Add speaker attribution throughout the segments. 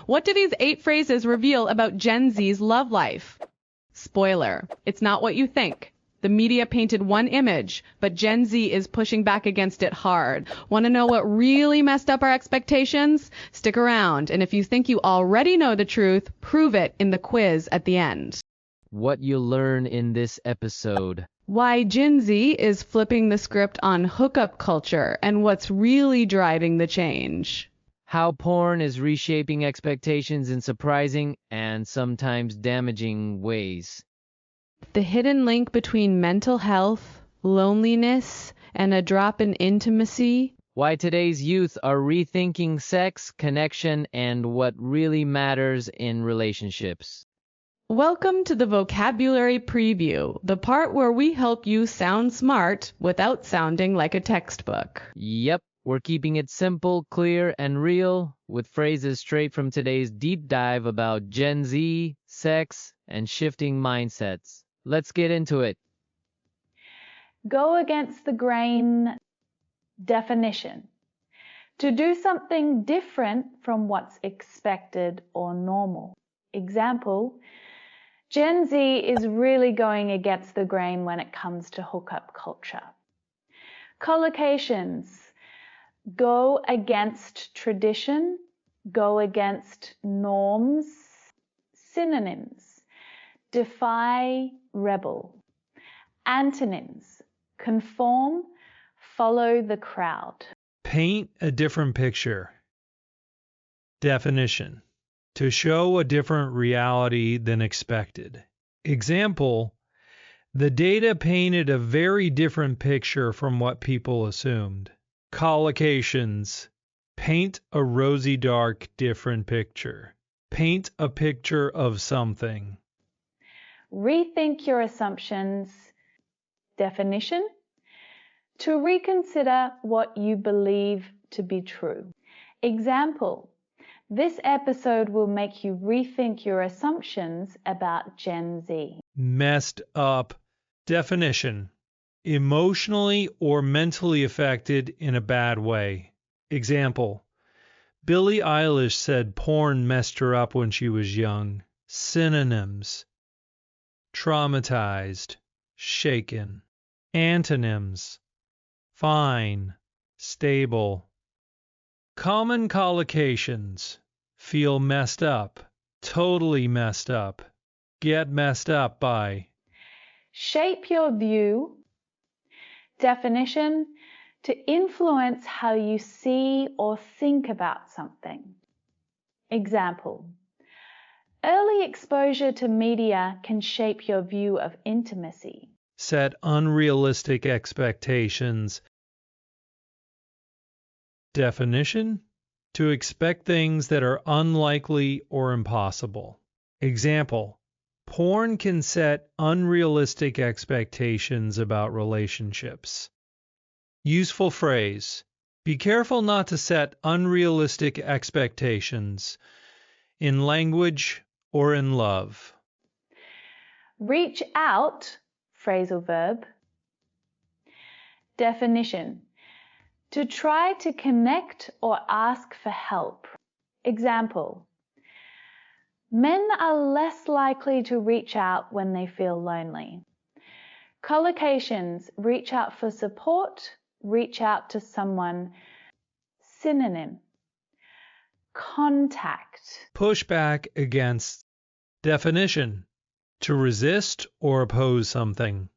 Speaker 1: What do these 8 phrases reveal about Gen Z's love life? Spoiler, it's not what you think. The media painted one image, but Gen Z is pushing back against it hard. Want to know what really messed up our expectations? Stick around, and if you think you already know the truth, prove it in the quiz at the end.
Speaker 2: What you'll learn in this episode.
Speaker 1: Why Gen Z is flipping the script on hookup culture and what's really driving the change.
Speaker 2: How porn is reshaping expectations in surprising and sometimes damaging ways.
Speaker 1: The hidden link between mental health, loneliness, and a drop in intimacy.
Speaker 2: Why today's youth are rethinking sex, connection, and what really matters in relationships.
Speaker 1: Welcome to the Vocabulary Preview, the part where we help you sound smart without sounding like a textbook.
Speaker 2: Yep, we're keeping it simple, clear, and real, with phrases straight from today's deep dive about Gen Z, sex, and shifting mindsets. Let's get into it.
Speaker 3: Go against the grain. Definition: to do something different from what's expected or normal. Example: Gen Z is really going against the grain when it comes to hookup culture. Collocations: go against tradition, go against norms. Synonyms: defy, rebel. Antonyms: conform, follow the crowd.
Speaker 4: Paint a different picture. Definition: to show a different reality than expected. Example: the data painted a very different picture from what people assumed. Collocations: paint a rosy dark different picture. Paint a picture of something.
Speaker 3: Rethink your assumptions. Definition: to reconsider what you believe to be true. Example: this episode will make you rethink your assumptions about Gen Z.
Speaker 4: Messed up. Definition: emotionally or mentally affected in a bad way. Example: Billie Eilish said porn messed her up when she was young. Synonyms: traumatized, shaken. Antonyms: fine, stable. Common collocations: feel messed up, totally messed up, get messed up by.
Speaker 3: Shape your view. Definition: to influence how you see or think about something. Example: early exposure to media can shape your view of intimacy.
Speaker 4: Set unrealistic expectations. Definition: to expect things that are unlikely or impossible. Example: porn can set unrealistic expectations about relationships. Useful phrase: be careful not to set unrealistic expectations in language or in love.
Speaker 3: Reach out, phrasal verb. Definition: to try to connect or ask for help. Example: men are less likely to reach out when they feel lonely. Collocations: reach out for support, reach out to someone. Synonym: contact.
Speaker 4: Push back against. Definition: to resist or oppose something.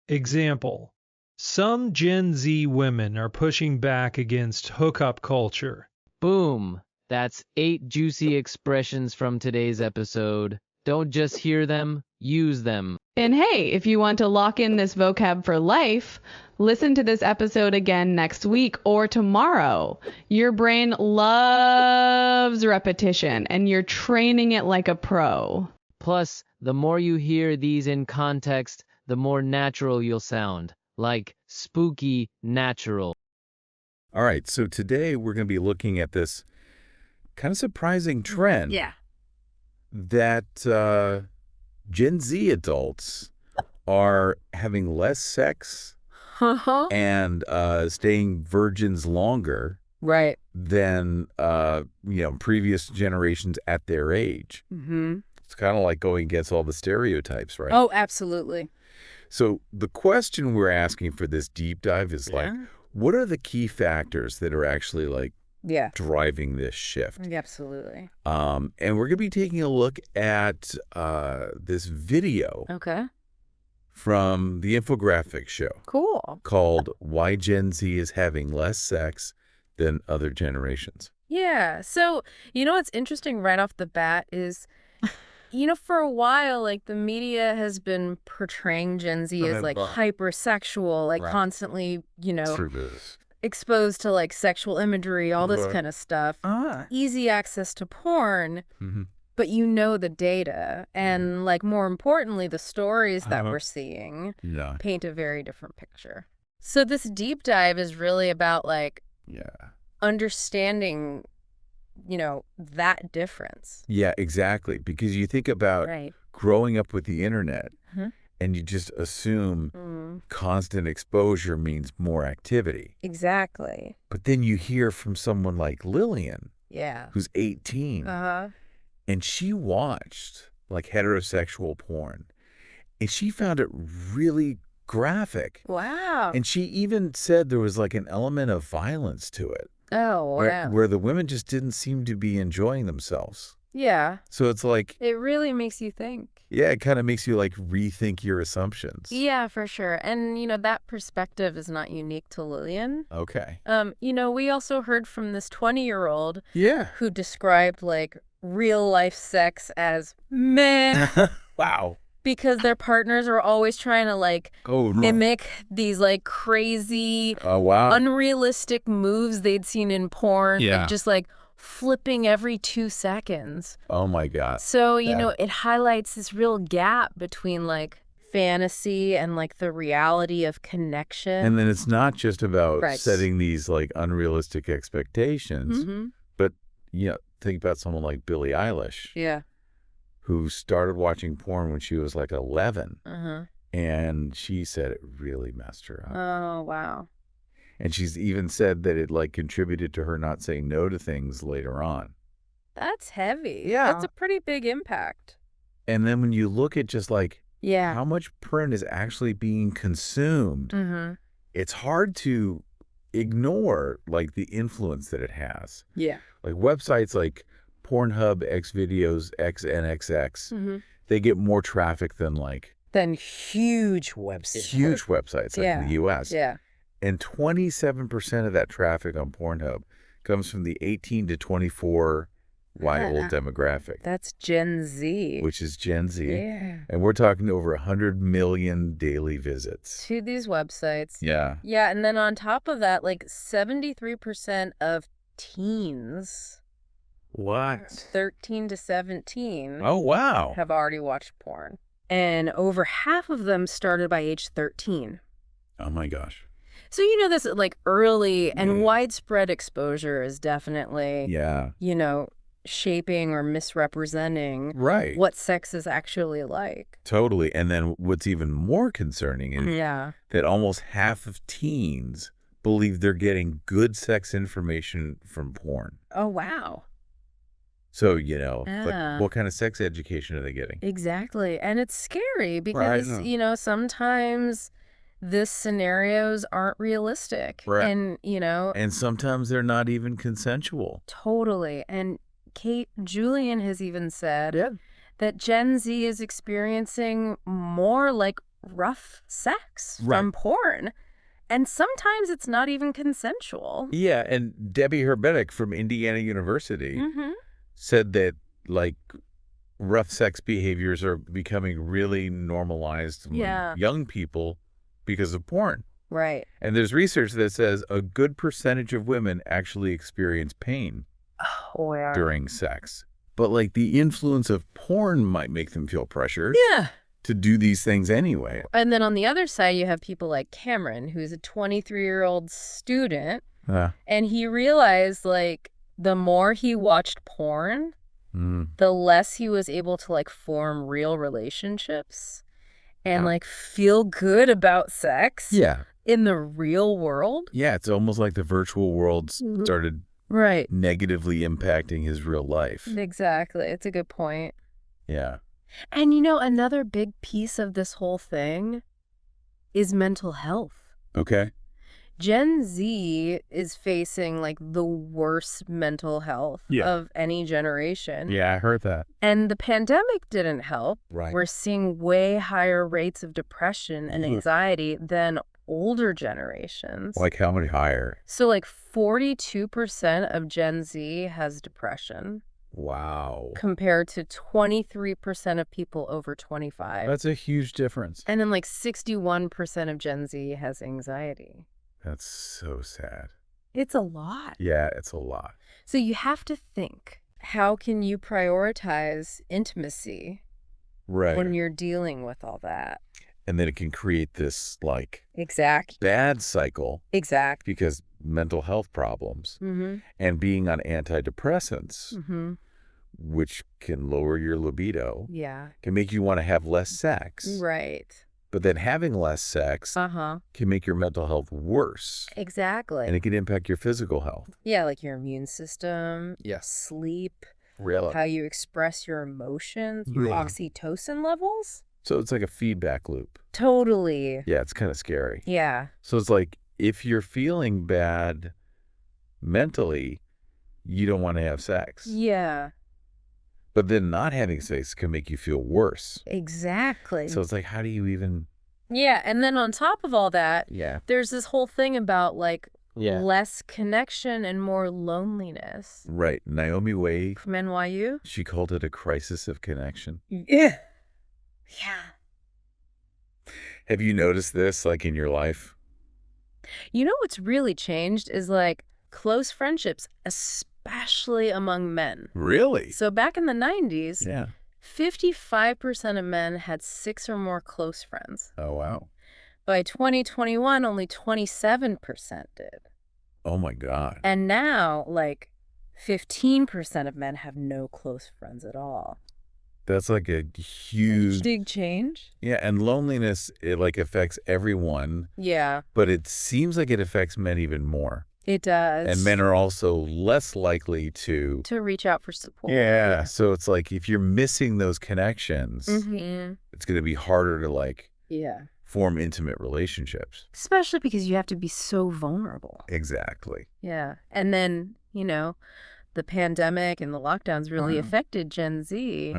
Speaker 4: Example: some Gen Z women are pushing back against hookup culture.
Speaker 2: Boom! That's 8 juicy expressions from today's episode. Don't just hear them, use them.
Speaker 1: And hey, if you want to lock in this vocab for life, listen to this episode again next week or tomorrow. Your brain loves repetition, and you're training it like a pro.
Speaker 2: Plus, the more you hear these in context, the more natural you'll sound. Like spooky natural.
Speaker 5: All right, so today we're going to be looking at this kind of surprising trend.
Speaker 6: Yeah.
Speaker 5: That Gen Z adults are having less sex
Speaker 6: Uh-huh.
Speaker 5: and staying virgins longer
Speaker 6: Right.
Speaker 5: than previous generations at their age.
Speaker 6: Mm-hmm.
Speaker 5: It's kind of like going against all the stereotypes, right?
Speaker 6: Oh, absolutely.
Speaker 5: So the question we're asking for this deep dive is like, what are the key factors that are actually like driving this shift?
Speaker 6: Absolutely.
Speaker 5: And we're going to be taking a look at this video from the infographic show.
Speaker 6: Cool.
Speaker 5: Called Why Gen Z is Having Less Sex Than Other Generations.
Speaker 6: Yeah. So, what's interesting right off the bat is, for a while, like the media has been portraying Gen Z as like hypersexual, like constantly, exposed to like sexual imagery, all this kind of stuff. Easy access to porn. But the data and like more importantly, the stories that we're seeing paint a very different picture. So this deep dive is really about like understanding that difference.
Speaker 5: Yeah, exactly. Because you think about growing up with the internet and you just assume constant exposure means more activity.
Speaker 6: Exactly.
Speaker 5: But then you hear from someone like Lillian, who's 18, and she watched like heterosexual porn and she found it really graphic.
Speaker 6: Wow.
Speaker 5: And she even said there was like an element of violence to it.
Speaker 6: Oh, wow.
Speaker 5: Where the women just didn't seem to be enjoying themselves.
Speaker 6: Yeah.
Speaker 5: So it's like...
Speaker 6: It really makes you think.
Speaker 5: Yeah, it kind of makes you like rethink your assumptions.
Speaker 6: Yeah, for sure. And, that perspective is not unique to Lillian.
Speaker 5: Okay.
Speaker 6: We also heard from this 20-year-old who described like real life sex as meh.
Speaker 5: Wow.
Speaker 6: Because their partners are always trying to like mimic these like crazy, unrealistic moves they'd seen in porn. Yeah. Just like flipping every 2 seconds.
Speaker 5: Oh my God.
Speaker 6: So, it highlights this real gap between like fantasy and like the reality of connection.
Speaker 5: And then it's not just about setting these like unrealistic expectations, but, think about someone like Billie Eilish.
Speaker 6: Yeah.
Speaker 5: Who started watching porn when she was like 11. And she said it really messed her up.
Speaker 6: Oh, wow.
Speaker 5: And she's even said that it like contributed to her not saying no to things later on.
Speaker 6: That's heavy.
Speaker 5: Yeah.
Speaker 6: That's a pretty big impact.
Speaker 5: And then when you look at just like how much porn is actually being consumed, it's hard to ignore like the influence that it has.
Speaker 6: Yeah.
Speaker 5: Like websites like Pornhub, Xvideos, XNXX, they get more traffic than
Speaker 6: huge websites.
Speaker 5: Huge websites like in the U.S.
Speaker 6: Yeah.
Speaker 5: And 27% of that traffic on Pornhub comes from the 18 to 24 old demographic.
Speaker 6: That's Gen Z.
Speaker 5: Which is Gen Z.
Speaker 6: Yeah.
Speaker 5: And we're talking over 100 million daily visits.
Speaker 6: To these websites.
Speaker 5: Yeah.
Speaker 6: Yeah, and then on top of that, like 73% of teens...
Speaker 5: What?
Speaker 6: 13 to 17.
Speaker 5: Oh, wow.
Speaker 6: Have already watched porn. And over half of them started by age 13.
Speaker 5: Oh, my gosh.
Speaker 6: So, this like early and widespread exposure is definitely, shaping or misrepresenting what sex is actually like.
Speaker 5: Totally. And then what's even more concerning is that almost half of teens believe they're getting good sex information from porn.
Speaker 6: Oh, wow.
Speaker 5: So, like, what kind of sex education are they getting?
Speaker 6: Exactly. And it's scary because, sometimes these scenarios aren't realistic.
Speaker 5: Right.
Speaker 6: And,
Speaker 5: And sometimes they're not even consensual.
Speaker 6: Totally. And Kate Julian has even said that Gen Z is experiencing more like rough sex from porn. And sometimes it's not even consensual.
Speaker 5: Yeah. And Debbie Herbetic from Indiana University said that like rough sex behaviors are becoming really normalized among young people because of porn.
Speaker 6: Right.
Speaker 5: And there's research that says a good percentage of women actually experience pain during sex. But like the influence of porn might make them feel pressured to do these things anyway.
Speaker 6: And then on the other side, you have people like Cameron, who's a 23-year-old student. And he realized like the more he watched porn, the less he was able to like form real relationships and like feel good about sex in the real world.
Speaker 5: Yeah, it's almost like the virtual world started
Speaker 6: Right.
Speaker 5: negatively impacting his real life.
Speaker 6: Exactly. It's a good point.
Speaker 5: Yeah.
Speaker 6: And another big piece of this whole thing is mental health.
Speaker 5: Okay.
Speaker 6: Gen Z is facing like the worst mental health of any generation.
Speaker 5: Yeah, I heard that.
Speaker 6: And the pandemic didn't help.
Speaker 5: Right.
Speaker 6: We're seeing way higher rates of depression and anxiety than older generations.
Speaker 5: Like how many higher?
Speaker 6: So like 42% of Gen Z has depression.
Speaker 5: Wow.
Speaker 6: Compared to 23% of people over 25.
Speaker 5: That's a huge difference.
Speaker 6: And then like 61% of Gen Z has anxiety.
Speaker 5: That's so sad.
Speaker 6: It's a lot.
Speaker 5: Yeah, it's a lot.
Speaker 6: So you have to think, how can you prioritize intimacy when you're dealing with all that?
Speaker 5: And then it can create this like
Speaker 6: bad
Speaker 5: cycle. Because mental health problems and being on antidepressants, which can lower your libido, can make you want to have less sex.
Speaker 6: Right.
Speaker 5: But then having less sex can make your mental health worse.
Speaker 6: Exactly.
Speaker 5: And it can impact your physical health.
Speaker 6: Yeah, like your immune system, sleep, how you express your emotions, your oxytocin levels.
Speaker 5: So it's like a feedback loop.
Speaker 6: Totally.
Speaker 5: Yeah, it's kind of scary.
Speaker 6: Yeah.
Speaker 5: So it's like if you're feeling bad mentally, you don't want to have sex.
Speaker 6: Yeah.
Speaker 5: But then not having sex can make you feel worse.
Speaker 6: Exactly.
Speaker 5: So it's like, how do you even...
Speaker 6: Yeah, and then on top of all that, there's this whole thing about like less connection and more loneliness.
Speaker 5: Right. Naomi Way.
Speaker 6: From NYU.
Speaker 5: She called it a crisis of connection.
Speaker 6: Yeah.
Speaker 5: Have you noticed this like in your life?
Speaker 6: What's really changed is like close friendships, especially among men.
Speaker 5: Really?
Speaker 6: So back in the 90s, 55% of men had 6 or more close friends.
Speaker 5: Oh, wow.
Speaker 6: By 2021, only 27% did.
Speaker 5: Oh, my God.
Speaker 6: And now, like, 15% of men have no close friends at all.
Speaker 5: That's like a huge...
Speaker 6: Big change.
Speaker 5: Yeah, and loneliness, it like affects everyone.
Speaker 6: Yeah.
Speaker 5: But it seems like it affects men even more.
Speaker 6: It does.
Speaker 5: And men are also less likely to
Speaker 6: reach out for support.
Speaker 5: Yeah. So it's like if you're missing those connections, it's going to be harder to like form intimate relationships.
Speaker 6: Especially because you have to be so vulnerable.
Speaker 5: Exactly.
Speaker 6: Yeah. And then, the pandemic and the lockdowns really affected Gen Z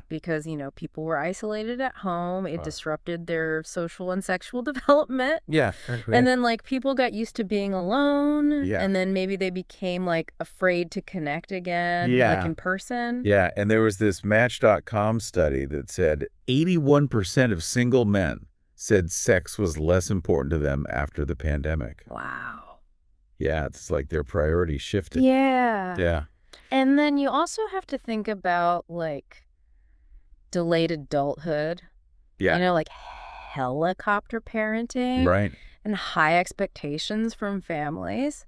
Speaker 6: because, people were isolated at home. It disrupted their social and sexual development.
Speaker 5: Yeah.
Speaker 6: And then like people got used to being alone. Yeah. And then maybe they became like afraid to connect again, like in person.
Speaker 5: Yeah. And there was this Match.com study that said 81% of single men said sex was less important to them after the pandemic.
Speaker 6: Wow.
Speaker 5: Yeah, it's like their priorities shifted.
Speaker 6: Yeah.
Speaker 5: Yeah.
Speaker 6: And then you also have to think about like delayed adulthood.
Speaker 5: Yeah.
Speaker 6: Like helicopter parenting.
Speaker 5: Right.
Speaker 6: And high expectations from families.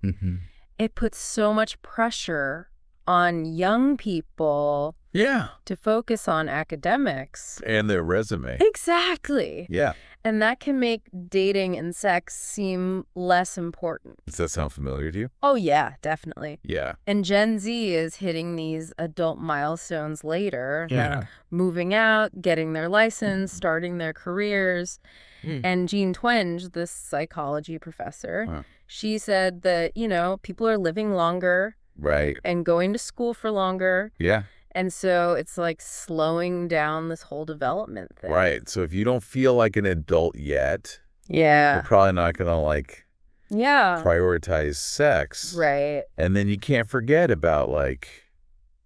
Speaker 6: It puts so much pressure on young people to focus on academics.
Speaker 5: And their resume.
Speaker 6: Exactly.
Speaker 5: Yeah.
Speaker 6: And that can make dating and sex seem less important.
Speaker 5: Does that sound familiar to you?
Speaker 6: Oh, yeah, definitely.
Speaker 5: Yeah.
Speaker 6: And Gen Z is hitting these adult milestones later.
Speaker 5: Yeah.
Speaker 6: Like moving out, getting their license, starting their careers. And Jean Twenge, this psychology professor, she said that, people are living longer.
Speaker 5: Right.
Speaker 6: And going to school for longer.
Speaker 5: Yeah.
Speaker 6: And so it's like slowing down this whole development thing.
Speaker 5: Right. So if you don't feel like an adult yet,
Speaker 6: you're
Speaker 5: probably not going to like prioritize sex.
Speaker 6: Right.
Speaker 5: And then you can't forget about like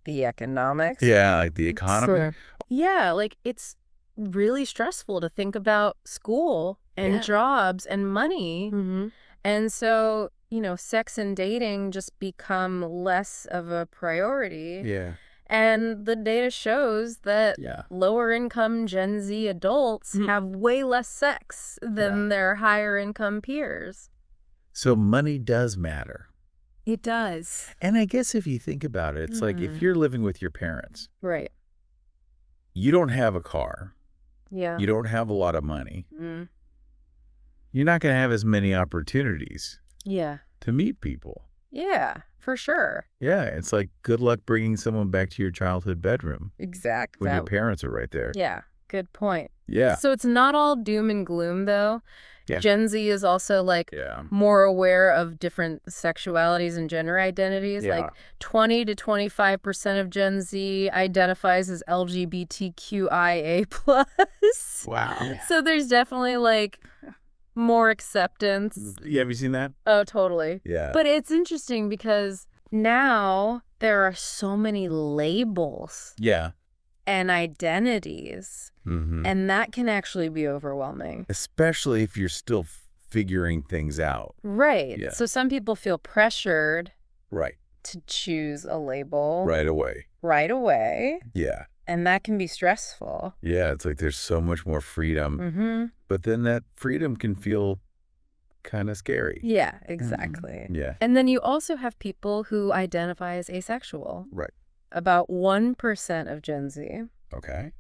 Speaker 6: the economics.
Speaker 5: Yeah, like the economy.
Speaker 6: Yeah, like it's really stressful to think about school and jobs and money. And so, sex and dating just become less of a priority.
Speaker 5: Yeah.
Speaker 6: And the data shows that lower income Gen Z adults have way less sex than their higher income peers.
Speaker 5: So money does matter.
Speaker 6: It does.
Speaker 5: And I guess if you think about it, it's like if you're living with your parents.
Speaker 6: Right.
Speaker 5: You don't have a car.
Speaker 6: Yeah.
Speaker 5: You don't have a lot of money. You're not going to have as many opportunities.
Speaker 6: Yeah.
Speaker 5: To meet people.
Speaker 6: Yeah. For sure.
Speaker 5: Yeah, it's like good luck bringing someone back to your childhood bedroom
Speaker 6: Exactly.
Speaker 5: when your parents are right there.
Speaker 6: Yeah, good point.
Speaker 5: Yeah.
Speaker 6: So it's not all doom and gloom, though.
Speaker 5: Yeah.
Speaker 6: Gen Z is also, like, more aware of different sexualities and gender identities.
Speaker 5: Yeah.
Speaker 6: Like, 20 to 25% of Gen Z identifies as LGBTQIA+.
Speaker 5: Wow.
Speaker 6: So there's definitely, like, more acceptance.
Speaker 5: Yeah, have you seen that?
Speaker 6: Oh, totally.
Speaker 5: Yeah.
Speaker 6: But it's interesting because now there are so many labels.
Speaker 5: Yeah.
Speaker 6: And identities. And that can actually be overwhelming.
Speaker 5: Especially if you're still figuring things out.
Speaker 6: Right.
Speaker 5: Yeah.
Speaker 6: So some people feel pressured
Speaker 5: Right.
Speaker 6: to choose a label
Speaker 5: Right away.
Speaker 6: right away.
Speaker 5: Yeah.
Speaker 6: And that can be stressful.
Speaker 5: Yeah, it's like there's so much more freedom. But then that freedom can feel kind of scary.
Speaker 6: Yeah, exactly.
Speaker 5: Yeah.
Speaker 6: And then you also have people who identify as asexual.
Speaker 5: Right.
Speaker 6: About 1% of Gen Z.
Speaker 5: Okay.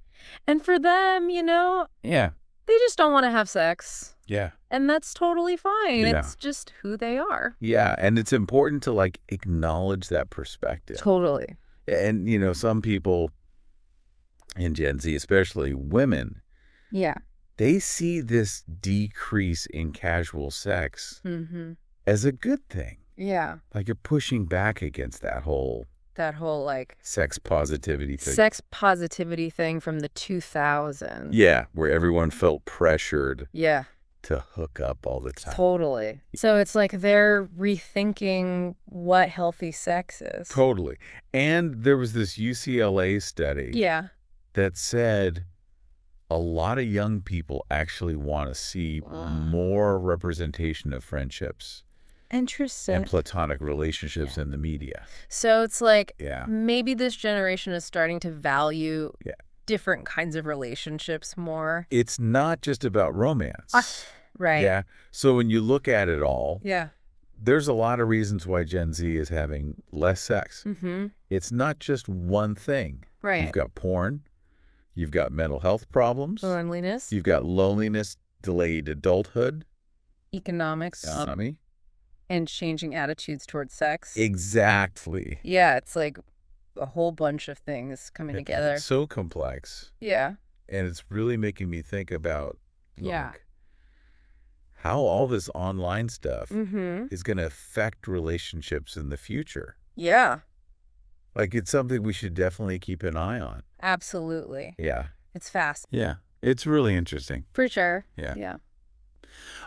Speaker 6: And for them, you know,
Speaker 5: Yeah.
Speaker 6: they just don't want to have sex.
Speaker 5: Yeah.
Speaker 6: And that's totally fine.
Speaker 5: Yeah.
Speaker 6: It's just who they are.
Speaker 5: Yeah, and it's important to like acknowledge that perspective.
Speaker 6: Totally.
Speaker 5: And you know, some people in Gen Z, especially women,
Speaker 6: Yeah.
Speaker 5: they see this decrease in casual sex as a good thing.
Speaker 6: Yeah.
Speaker 5: Like you're pushing back against that whole
Speaker 6: like
Speaker 5: sex positivity thing.
Speaker 6: sex positivity thing from the 2000s.
Speaker 5: Yeah, where everyone felt pressured
Speaker 6: Yeah.
Speaker 5: to hook up all the time.
Speaker 6: Totally. So it's like they're rethinking what healthy sex is.
Speaker 5: Totally. And there was this UCLA study
Speaker 6: Yeah.
Speaker 5: that said a lot of young people actually want to see more representation of friendships
Speaker 6: Interesting.
Speaker 5: and platonic relationships in the media.
Speaker 6: So it's like
Speaker 5: Yeah.
Speaker 6: maybe this generation is starting to value different kinds of relationships more.
Speaker 5: It's not just about romance.
Speaker 6: Right.
Speaker 5: Yeah. So when you look at it all,
Speaker 6: Yeah.
Speaker 5: there's a lot of reasons why Gen Z is having less sex. It's not just one thing.
Speaker 6: Right.
Speaker 5: You've got porn. You've got mental health problems.
Speaker 6: Loneliness.
Speaker 5: You've got loneliness, delayed adulthood.
Speaker 6: Economics.
Speaker 5: Economy.
Speaker 6: And changing attitudes towards sex.
Speaker 5: Exactly.
Speaker 6: Yeah, it's like a whole bunch of things coming together.
Speaker 5: It's so complex.
Speaker 6: Yeah.
Speaker 5: And it's really making me think about
Speaker 6: Yeah.
Speaker 5: how all this online stuff
Speaker 6: Mm-hmm.
Speaker 5: is going to affect relationships in the future.
Speaker 6: Yeah.
Speaker 5: Like, it's something we should definitely keep an eye on.
Speaker 6: Absolutely.
Speaker 5: Yeah.
Speaker 6: It's fast.
Speaker 5: Yeah. It's really interesting.
Speaker 6: For sure.
Speaker 5: Yeah.
Speaker 6: Yeah.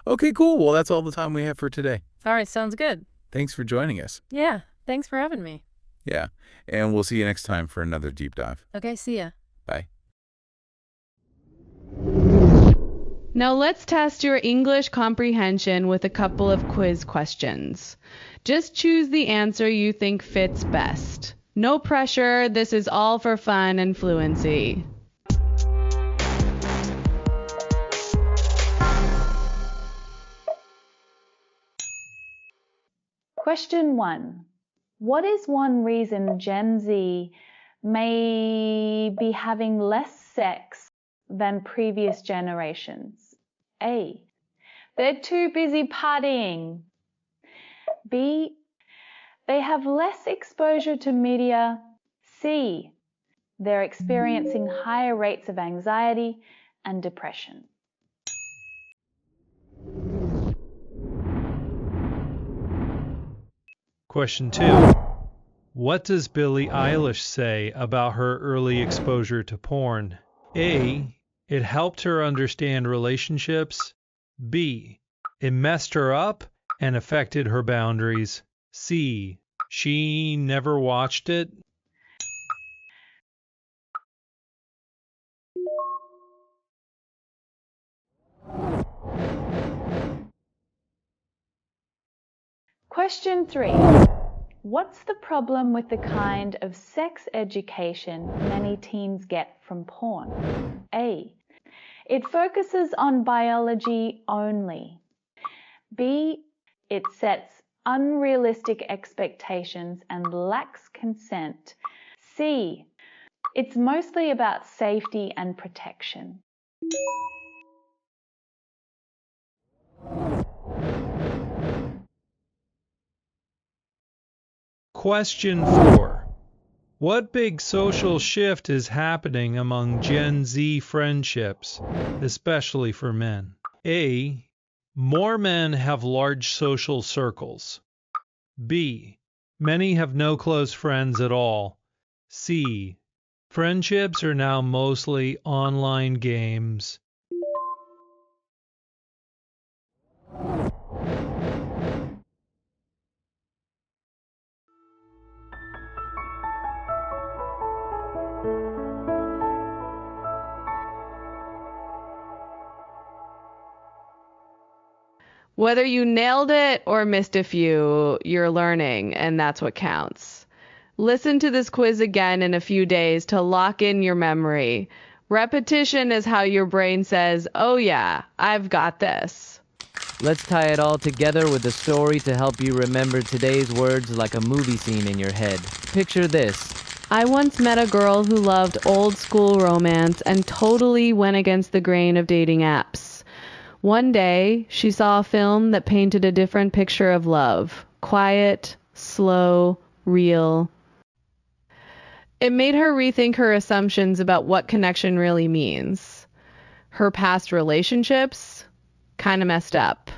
Speaker 5: Okay, cool. Well, that's all the time we have for today.
Speaker 6: All right. Sounds good.
Speaker 5: Thanks for joining us.
Speaker 6: Yeah. Thanks for having me.
Speaker 5: Yeah. And we'll see you next time for another deep dive.
Speaker 6: Okay. See ya.
Speaker 5: Bye.
Speaker 1: Now let's test your English comprehension with a couple of quiz questions. Just choose the answer you think fits best. No pressure, this is all for fun and fluency.
Speaker 3: Question 1. What is one reason Gen Z may be having less sex than previous generations? A. They're too busy partying. B. They have less exposure to media. C. They're experiencing higher rates of anxiety and depression.
Speaker 4: Question 2. What does Billie Eilish say about her early exposure to porn? A. It helped her understand relationships. B. It messed her up and affected her boundaries. C. She never watched it.
Speaker 3: Question 3. What's the problem with the kind of sex education many teens get from porn? A. It focuses on biology only. B. It sets unrealistic expectations and lacks consent. C. It's mostly about safety and protection.
Speaker 4: Question 4. What big social shift is happening among Gen Z friendships, especially for men? A. More men have large social circles. B. Many have no close friends at all. C. Friendships are now mostly online games.
Speaker 1: Whether you nailed it or missed a few, you're learning, and that's what counts. Listen to this quiz again in a few days to lock in your memory. Repetition is how your brain says, oh yeah, I've got this.
Speaker 2: Let's tie it all together with a story to help you remember today's words like a movie scene in your head. Picture this.
Speaker 1: I once met a girl who loved old school romance and totally went against the grain of dating apps. One day, she saw a film that painted a different picture of love. Quiet, slow, real. It made her rethink her assumptions about what connection really means. Her past relationships, kind of messed up.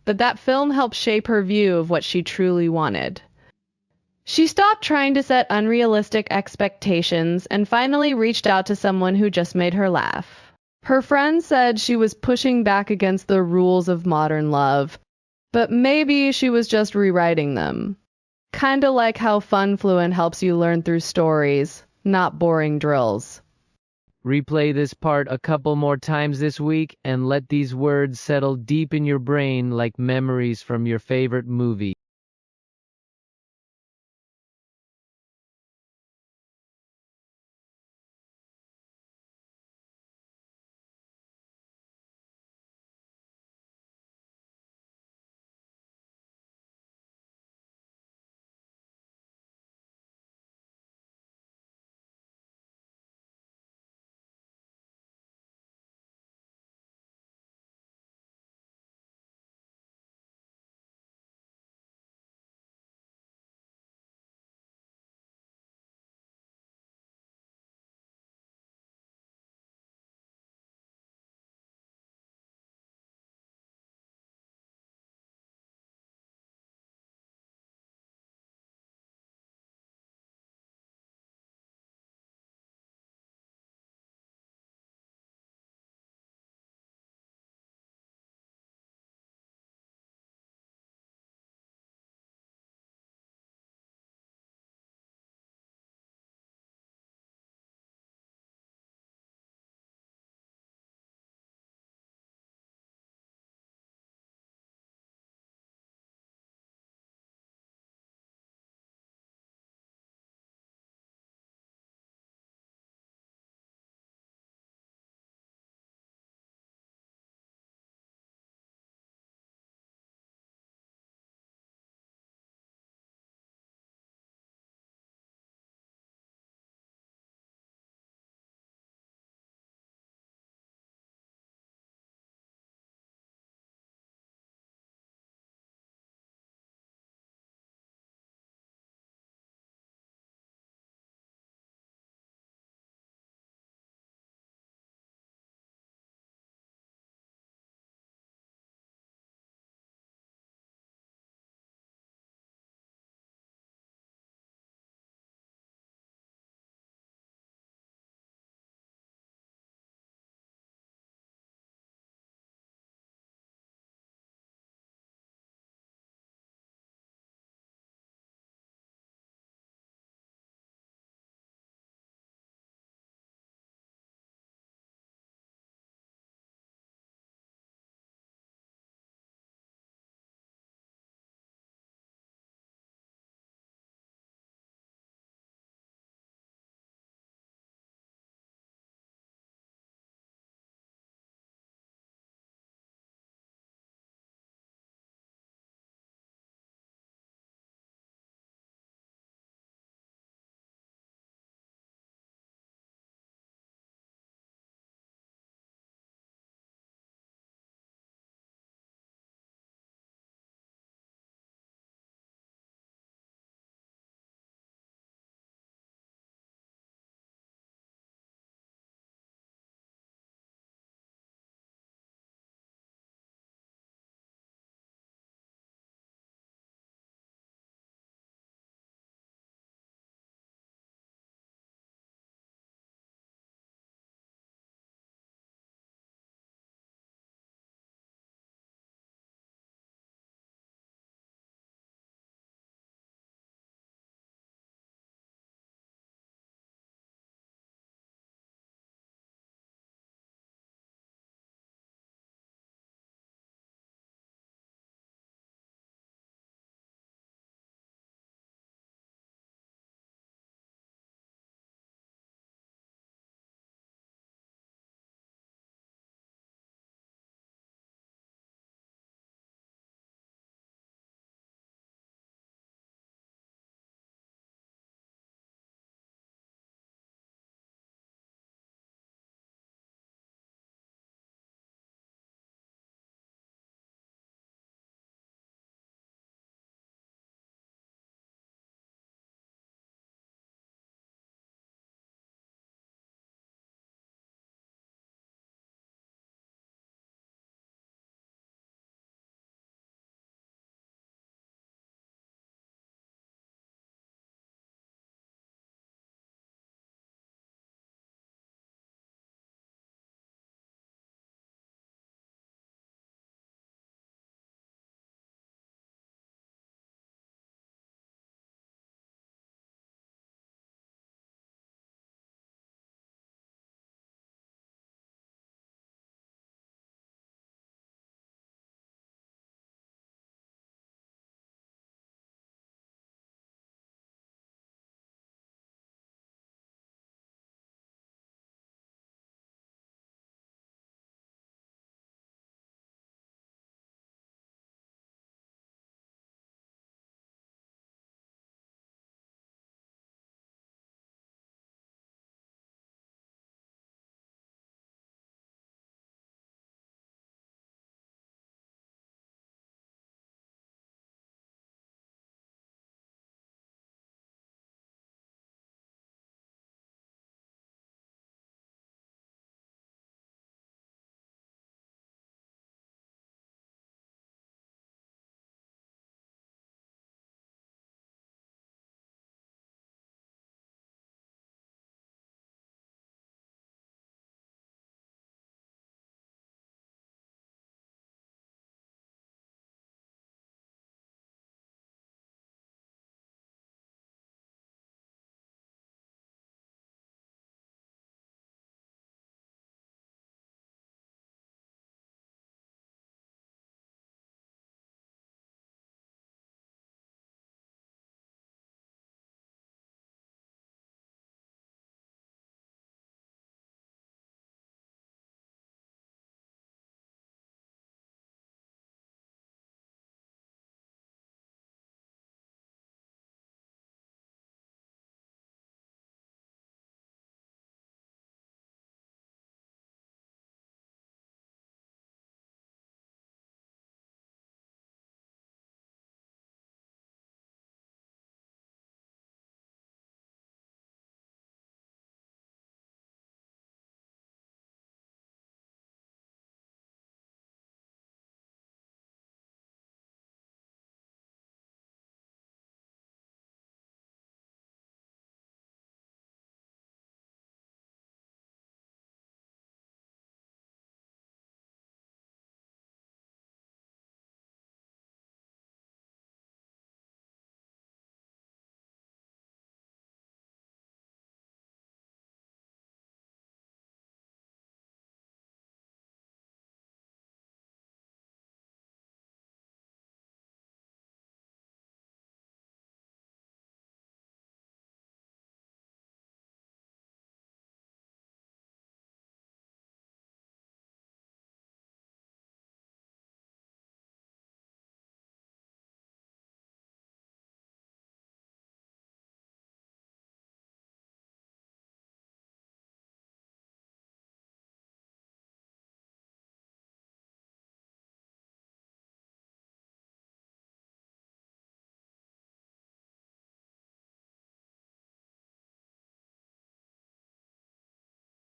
Speaker 1: But that film helped shape her view of what she truly wanted. She stopped trying to set unrealistic expectations and finally reached out to someone who just made her laugh. Her friend said she was pushing back against the rules of modern love, but maybe she was just rewriting them. Kinda like how Fluent helps you learn through stories, not boring drills.
Speaker 2: Replay this part a couple more times this week and let these words settle deep in your brain like memories from your favorite movie.